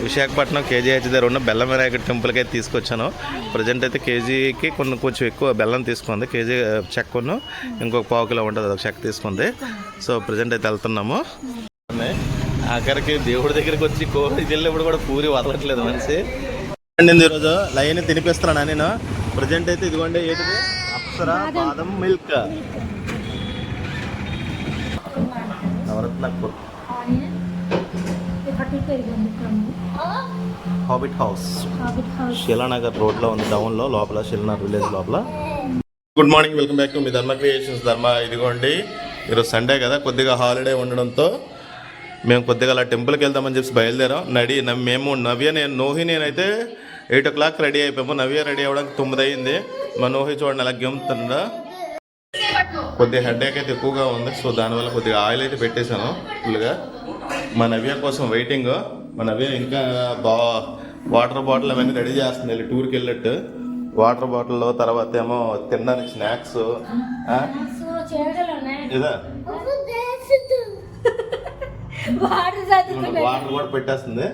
Visakhapatnam KGH దగ్గర ఉన్న బెల్లం వినాయక టెంపుల్కి అయితే తీసుకొచ్చాను. ప్రజెంట్ అయితే కేజీకి కొంచెం ఎక్కువ బెల్లం తీసుకుంది. కేజీ చెక్కను ఇంకొక పావు కిలో ఉంటుంది, అదొక చెక్క తీసుకుంది. సో ప్రజెంట్ అయితే వెళ్తున్నాము. ఆఖరికి దేవుడి దగ్గరికి వచ్చి కోరి వెళ్ళినప్పుడు కూడా పూరి వదలట్లేదు మనిషి. ఈరోజు లైన్ తినిపిస్తున్నాను నేను. ప్రజెంట్ అయితే ఇదిగోండి, ఏంటిది Apsara badam milk, Navaratnapur, habit house, Shilanagar రోడ్లో ఉంది, టౌన్లో లోపల, శిలానగర్ విలేజ్ లోపల. Good morning, welcome back to మీ ధర్మ క్రియేషన్స్ ధర్మ. ఇదిగోండి ఈరోజు సండే కదా, కొద్దిగా హాలిడే ఉండడంతో మేము కొద్దిగా అలా టెంపుల్కి వెళ్దామని చెప్పి బయలుదేరాం. మేము నవ్య నోహి నేనైతే 8 o'clock రెడీ అయిపోయాము. నవ్య రెడీ అవ్వడానికి 9 అయింది. మా నోహి చూడండి అలా గెమ్ముతుండ. కొద్దిగా హెడేక్ అయితే ఎక్కువగా ఉంది. సో దానివల్ల కొద్దిగా ఆయిల్ అయితే పెట్టేశాను ఫుల్గా. మా నవ్య కోసం వెయిటింగ్. మా నవ్య ఇంకా వాటర్ బాటిల్ అవన్నీ రెడీ చేస్తుంది వెళ్ళి టూర్కి వెళ్ళినట్టు. వాటర్ బాటిల్ తర్వాత ఏమో తినడానికి స్నాక్స్ ఇదా వాటర్ కూడా పెట్టేస్తుంది.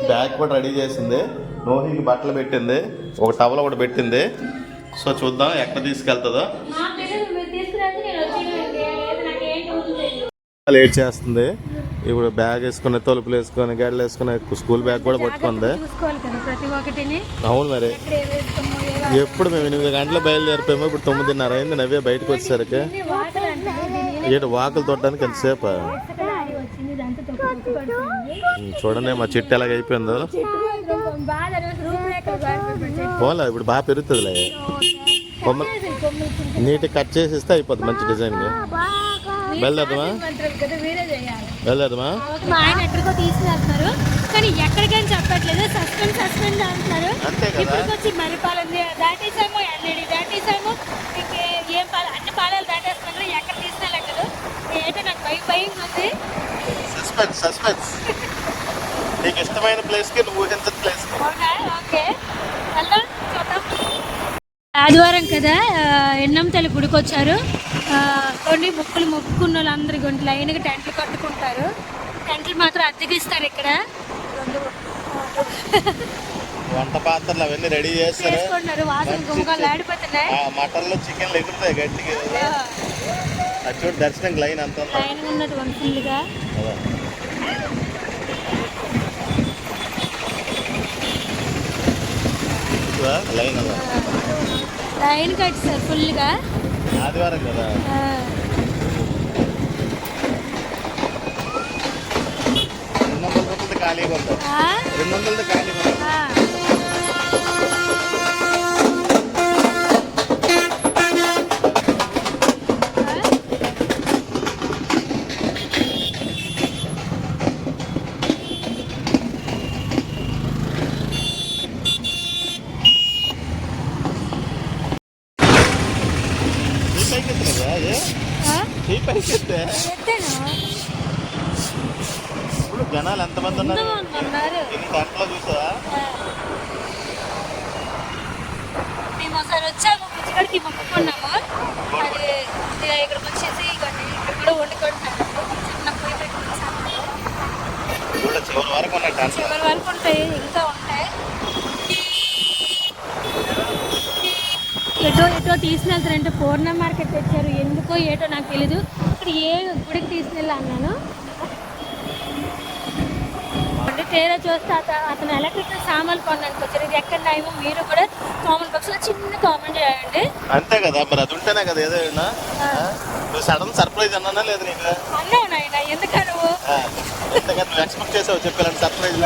బ్యాగ్ కూడా రెడీ చేసింది. నోహికి బట్టలు పెట్టింది, ఒక టవల్ కూడా పెట్టింది. సో చూద్దాం ఎక్కడ తీసుకెళ్తుందో. లేట్ చేస్తుంది. ఇప్పుడు బ్యాగ్ వేసుకుని, తలుపులు వేసుకొని, గడ్డలు వేసుకుని, స్కూల్ బ్యాగ్ కూడా పట్టుకుంది. అవును మరి, ఎప్పుడు మేము 8 గంటలు బయలుదేరిపోయాము. ఇప్పుడు 9:30 అయింది. నవ్వే బయటకు వచ్చేసరికి ఏంటి వాకులు తొట్టడానికి ఎంతసేపు. చూడండి మా చెట్టు ఎలాగ అయిపోయిందో. పోలా ఇప్పుడు బాగా పెరుగుతుందిలే. నీట్గా కట్ చేసి ఇస్తే అయిపోద్ది మంచి డిజైన్గా. బయలుదేరదామా? బయలుదేరదామా? మా ఆయన ఎక్కడికో తీసుకెళ్తున్నారు కానీ ఎక్కడికని చెప్పట్లేదు. సస్పెండ్ అంటున్నారు. ఇప్పటికి వచ్చి మరిపాలెం దాటేసాము, ఎల్ఈడి దాటేసాము, ఇంకే ఏం పాలు అన్ని పాలాలు దాటేస్తున్నారు. ఎక్కడ తీసుకెళ్ళలేదు. ఏంటో నాకు భయం ఉంది. సస్పెన్స్. నీకు ఇష్టమైన ప్లేస్కి నువ్వు ఊహించిన ప్లేస్. ఓకే వెళ్దాం, చూద్దాం. ఆదివారం కదా, ఎన్నంతల్లి గుడికి వచ్చారు. కొన్ని మొక్కుకున్న వాళ్ళందరి గుంటి లైన్గా టెంట్లు కట్టుకుంటారు. టెంట్లు మాత్రం అద్దెకి ఇస్తారు ఇక్కడ. వంట పాత్రలు అవన్నీ రెడీ చేస్తారు. వాసన గుమ్మకాలు ఆడిపోతున్నాయి. మటన్లో చికెన్లు ఎగురుతాయి గట్టిగా. చూడు దర్శనం లైన్ అంత లైన్ ఉన్నది ఫుల్గా. లైన్ కట్టారు ఫుల్గా. ఆదివారం కదా. 200 రూపాయలతో ఖాళీగా ఉంది. 200 ఖాళీగా ఉంది. ఇప్పుడు జనాలు ఎంతమంది ఉన్నారు దాంట్లో చూసావా? మేము ఒకసారి వచ్చాము, పుచ్చిగడికి మొక్కుకున్నాము. అది ఇక్కడికి వచ్చేసి ఇక్కడ కూడా వండుకుంటున్నాము. చిన్న పొయ్యి పెట్టుకున్నాము. చివరి వరకు ఉంటాయి, ఇంకా ఉంటాయి. ఎటో తీసుకెళ్తారంటే పూర్ణ మార్కెట్ తెచ్చారు. ఎందుకో ఏటో నాకు తెలీదు. ఇక్కడ ఏ గుడికి తీసుకెళ్ళి అన్నాను. తేరా చూస్తే అతను ఎలక్ట్రికల్ సామాన్లు కొనడానికి వచ్చారు. ఇది ఎక్కడ న్యాయమో మీరు కూడా కామెంట్ బాక్స్ లో చిన్న కామెంట్ చేయండి. అంతే కదా, మరి అది ఉంటేనే కదా ఏదైనా. సడన్ సర్ప్రైజ్ అన్నా లేదు నీకు? అన్నావు నాయన, ఎందుకు నువ్వు ఎక్స్పెక్ట్ చేసావు చెప్పాలంటే సర్ప్రైజ్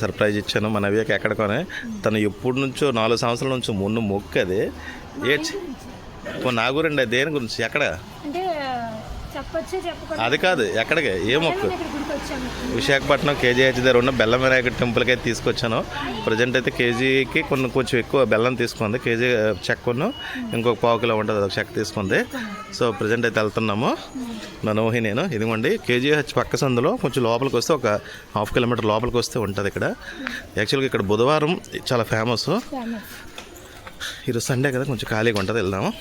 సర్ప్రైజ్ ఇచ్చాను. మన నవ్యకి ఎక్కడికోనే తను ఎప్పటి నుంచో 4 సంవత్సరాల నుంచి మొన్న మొక్కు. అది నా గురండి, దేని గురించి ఎక్కడ అది కాదు, ఎక్కడికి ఏ మొక్కు? విశాఖపట్నం కేజీహెచ్ దగ్గర ఉన్న బెల్లం వినాయక టెంపుల్కి అయితే తీసుకొచ్చాను. ప్రజెంట్ అయితే కేజీకి కొంచెం ఎక్కువ బెల్లం తీసుకుంది. కేజీ చెక్కను ఇంకొక పావు కిలో ఉంటుంది, అదొక చెక్క తీసుకుంది. సో ప్రజెంట్ అయితే వెళ్తున్నాము నా నోహి నేను. ఇదిగోండి కేజీహెచ్ పక్క సందులో కొంచెం లోపలికి వస్తే ఒక 1/2 కిలోమీటర్ లోపలికి వస్తే ఉంటుంది ఇక్కడ. యాక్చువల్గా ఇక్కడ బుధవారం చాలా ఫేమస్. ఈరోజు సండే కదా, కొంచెం ఖాళీగా ఉంటుంది, వెళ్దాము.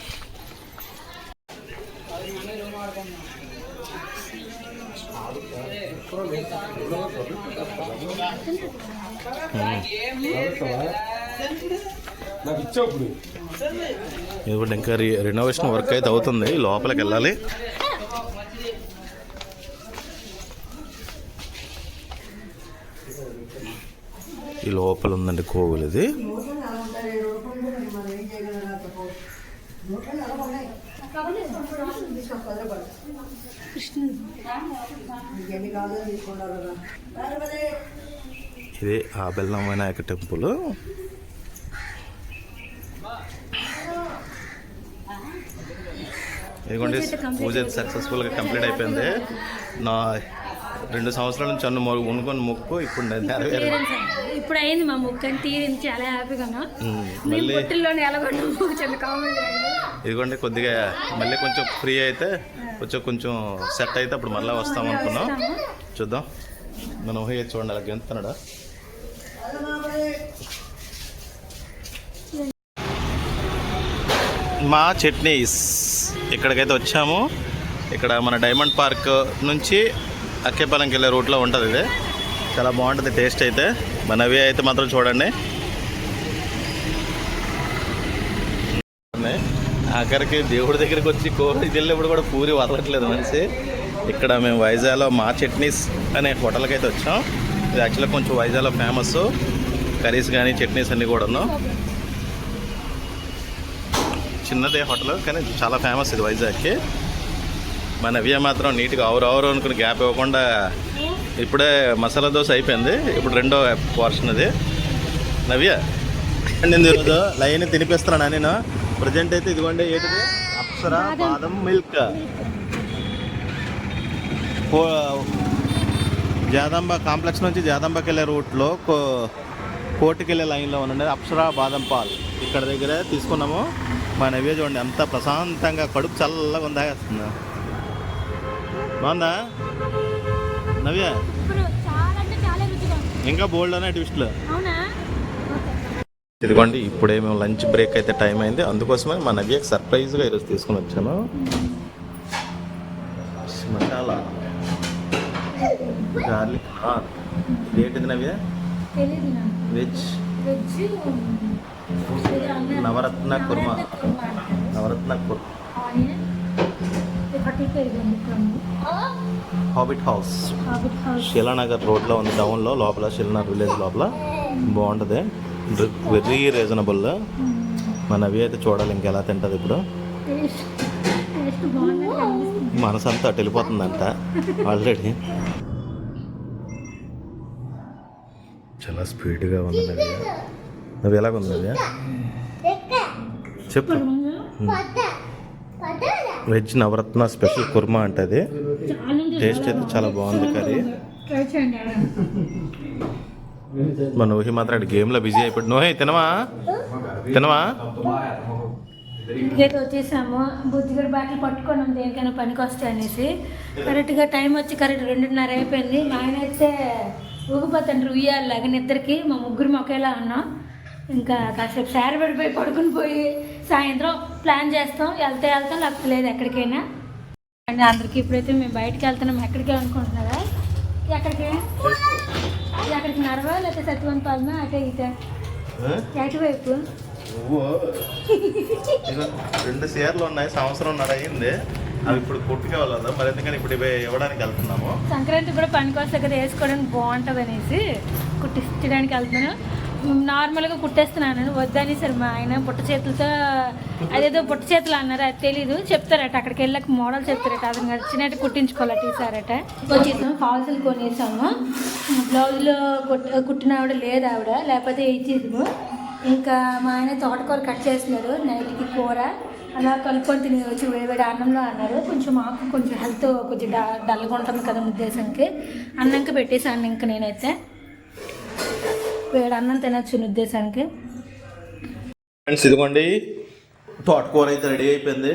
ఇప్పుడు ఇంకా రెనోవేషన్ వర్క్ అయితే అవుతుంది, లోపలికి వెళ్ళాలి. ఈ లోపల ఉందండి కోవిల్ ఇది. ఇది ఆ బెల్లం వినాయక టెంపుల్. ఇదిగోండి పూజ సక్సెస్ఫుల్గా కంప్లీట్ అయిపోయింది. నా 2 సంవత్సరాల నుంచి అన్ను వండుకొని మొక్కు ఇప్పుడు నెరవేరింది. ఇప్పుడు అయింది మా మొక్కు తీరింది, చాలా హ్యాపీగా. మళ్ళీ ఇదిగోండి కొద్దిగా మళ్ళీ కొంచెం ఫ్రీ అయితే కొంచెం సెట్ అయితే అప్పుడు మళ్ళీ వస్తాం అనుకున్నాం. చూద్దాం. మనం ఊహ చూడండి అలా గెంతున్నాడా. మా చట్నీస్ ఇక్కడికైతే వచ్చాము. ఇక్కడ మన డైమండ్ పార్క్ నుంచి అక్కేపాలెంకి వెళ్ళే రూట్లో ఉంటుంది. ఇది చాలా బాగుంటుంది టేస్ట్ అయితే. మన అవి అయితే మాత్రం చూడండి. ఆఖరికి దేవుడి దగ్గరికి వచ్చి కోవిడ్కి వెళ్ళినప్పుడు కూడా పూరి వదలట్లేదు మనిషి. ఇక్కడ మేము వైజాగ్లో మా చట్నీస్ అనే హోటల్కి అయితే వచ్చాం. ఇది యాక్చువల్గా కొంచెం వైజాగ్లో ఫేమస్, కర్రీస్ కానీ చట్నీస్ అన్నీ కూడాను. చిన్నదే హోటల్ కానీ చాలా ఫేమస్ ఇది వైజాగ్కి. మన నవ్య మాత్రం నీట్గా ఆవురు అనుకుని గ్యాప్ ఇవ్వకుండా ఇప్పుడే మసాలా దోశ అయిపోయింది. ఇప్పుడు రెండో పోర్షన్ అది. నవ్య నేను ఈరోజు లైన్ తినిపిస్తున్నాను నేను. ప్రజెంట్ అయితే ఇదిగోండి ఏంటిది అప్సరా బాదం మిల్క్. జాదంబా కాంప్లెక్స్ నుంచి జాదంబాకి వెళ్ళే రూట్లో కోర్టుకి వెళ్ళే లైన్లో ఉండండి అప్సరా బాదం పాల్. ఇక్కడ దగ్గర తీసుకున్నాము. మా నవ్య చూడండి అంత ప్రశాంతంగా కడుపు చల్లగా ఉందాగేస్తుంది. బాగుందా నవ్య? ఇంకా బోల్డ్ అనే ట్విస్ట్లు. ఇదిగోండి ఇప్పుడే మేము లంచ్ బ్రేక్ అయితే టైం అయింది. అందుకోసమే మా నవ్యకి సర్ప్రైజ్గా ఈరోజు తీసుకుని వచ్చాను. మసాలా గార్లిక్ ఏంటిది నవ్య? వెజ్ నవరత్న కుర్మా. హాబిట్ హౌస్ శిలానగర్ రోడ్లో ఉంది, టౌన్లో లోపల శిలానగర్ విలేజ్ లోపల. బాగుంటుంది, వెరీ రీజనబుల్. మన అవి అయితే చూడాలి ఇంకెలా తింటుంది. ఇప్పుడు మనసు అంతా అటు వెళ్ళిపోతుందంట ఆల్రెడీ. చాలా స్పీడ్గా ఉంది నవ్య. నువ్వు ఎలాగుంది నవ్య చెప్పు. వెజ్ నవరత్న స్పెషల్ కుర్మా అంటది. టేస్ట్ అయితే చాలా బాగుంది కర్రీ. మా నోహి మాత్రం అటు గేమ్లో బిజీ అయిపోయాడు. నోహి తినవా? ఇంకైతే వచ్చేసాము. బుద్ధిగడ బాటిల్ పట్టుకున్నాం దేనికైనా పనికి వస్తాయి అనేసి. కరెక్ట్గా టైం వచ్చి కరెక్ట్ 2:30 అయిపోయింది. మా ఆయన అయితే ఊగిపోతాండ్రు ఉయ్యాలాగా నిద్రకి. మా ముగ్గురు ఒకేలా ఉన్నాం. ఇంకా కాసేపు సారి పడిపోయి పడుకుని పోయి సాయంత్రం ప్లాన్ చేస్తాం. వెళ్తే లేకపోతే లేదు ఎక్కడికైనా. అండ్ అందరికి ఇప్పుడైతే మేము బయటకు వెళ్తున్నాం. ఎక్కడికి అనుకుంటున్నారా? ఎక్కడికి నడవా లేకపోతే సత్యవంతాలమా అటే ఇటే ఎటువైపు? 2 చీరలు ఉన్నాయి, సంవత్సరంన్నర అయ్యింది. అవి ఇప్పుడు కుట్టుకోవాలి మరి, ఎందుకని ఇప్పుడు ఇవ్వడానికి వెళ్తున్నాము. సంక్రాంతి కూడా పనికి వస్తే కదా వేసుకోవడానికి బాగుంటుంది అనేసి కుట్టించడానికి వెళ్తున్నాను. నార్మల్గా కుట్టేస్తున్నాను వద్దని సరే మా ఆయన పుట్ట చేతులతో అదేదో పుట్ట చేతులు అన్నారు, అది తెలీదు. చెప్తారట అక్కడికి వెళ్ళక మోడల్ చెప్తారట, అది నచ్చినట్టు కుట్టించుకోవాలట ఈసారట. వచ్చేసాము, ఫాల్స్లు కొనేసాము. బ్లౌజ్లో కుట్టిన ఆవిడ లేదు, ఆవిడ లేకపోతే ఇచ్చేసాము. ఇంకా మా ఆయన తోటకూర కట్ చేస్తున్నాడు నైట్కి కూర. అలా కలుపుకొని తిని వచ్చి వేడి అన్నంలో అన్నారు. కొంచెం మాకు కొంచెం హెల్త్ కొంచెం డల్గా ఉంటుంది కదా ఉద్దేశంకి అన్నంకి పెట్టేసాను. ఇంకా నేనైతే వేడి అన్నం తినొచ్చు ఉద్దేశానికి. ఫ్రెండ్స్ ఇదిగోండి తోటకూర అయితే రెడీ అయిపోయింది.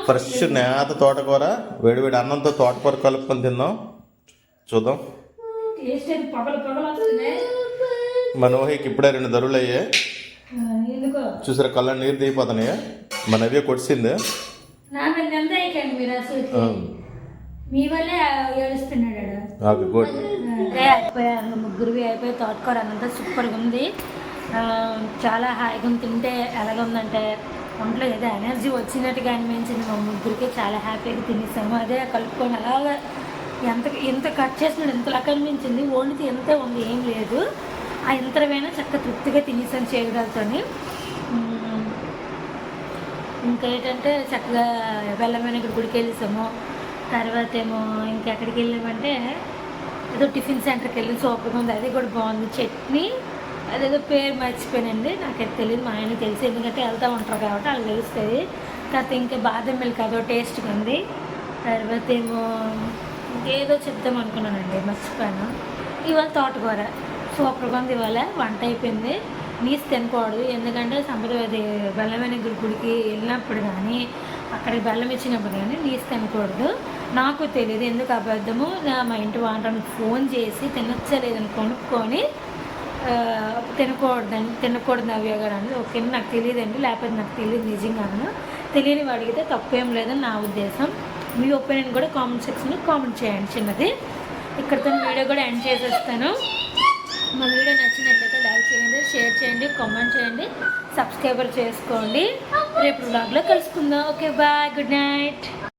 ఫ్రెష్ నేత తోటకూర వేడివేడి అన్నంతో తోటకూర కలుపుకొని తిందాం. చూద్దాం. మనోహికి ఇప్పుడే 2 దరువులు అయ్యాయి. చూసారా కళ్ళ నీరు దిగిపోతున్నాయా? మన అవే కొట్టింది. మీ వల్లే ఏడుస్తున్నాడు వాడు. Okay good. అదే అయిపోయారు, ముగ్గురివి అయిపోయి తోటకూర అన్నంతా సూపర్గా ఉంది. చాలా హాయిగా ఉంది. తింటే ఎలాగ ఉందంటే ఒంట్లో ఏదో ఎనర్జీ వచ్చినట్టుగా అనిపించింది. మా ముగ్గురికి చాలా హ్యాపీగా తినేసాము. అదే కలుపుకొని అలాగా ఎంత కట్ చేసినాడు ఎంతలా కనిపించింది. వండితే ఎంతే ఉంది, ఏం లేదు. ఆ ఎంతమైనా చక్కగా తృప్తిగా తినేసాను చేయగలుగుతాను. ఇంకా ఏంటంటే చక్కగా బెల్లమైన గుడికి వెళ్ళేసాము. తర్వాత ఏమో ఇంకెక్కడికి వెళ్ళామంటే ఏదో టిఫిన్ సెంటర్కి వెళ్ళి సూపర్గా ఉంది, అది కూడా బాగుంది. చట్నీ అదేదో పేరు మర్చిపోయానండి, నాకైతే తెలియదు, మా ఆయనకి తెలిసి, ఎందుకంటే వెళ్తూ ఉంటారు కాబట్టి వాళ్ళు తెలుస్తుంది. తర్వాత ఇంకా బాదం మిల్క్ అదో టేస్ట్గా ఉంది. తర్వాత ఏమో ఇంకేదో చెప్దాం అనుకున్నానండి, మర్చిపోయాను. ఇవాళ తోటకూర సూపర్గా ఉంది. ఇవాళ వంట అయిపోయింది. నీసు తినకూడదు, ఎందుకంటే సంప్రదాయ బెల్లమైన గుడికి వెళ్ళినప్పుడు కానీ అక్కడికి బెల్లం ఇచ్చినప్పుడు కానీ నీసు తినకూడదు. నాకు తెలియదు ఎందుకు అబద్ధము. మా ఇంటి వాంటానికి ఫోన్ చేసి తినొచ్చలేదని కొనుక్కొని తినకూడదు అవ్వగానే. ఓకే నాకు తెలియదండి, లేకపోతే నాకు తెలియదు నిజంగాను. తెలియని అడిగితే తప్పేం లేదని నా ఉద్దేశం. మీ ఒపీనియన్ కూడా కామెంట్ సెక్షన్లో కామెంట్ చేయండి చిన్నది. ఇక్కడితో వీడియో కూడా ఎండ్ చేసేస్తాను. మా వీడియో నచ్చినట్లయితే లైక్ చేయండి, షేర్ చేయండి, కామెంట్ చేయండి, సబ్స్క్రైబర్ చేసుకోండి. రేపు వ్లాగ్లో కలుసుకుందాం. Okay bye, good night.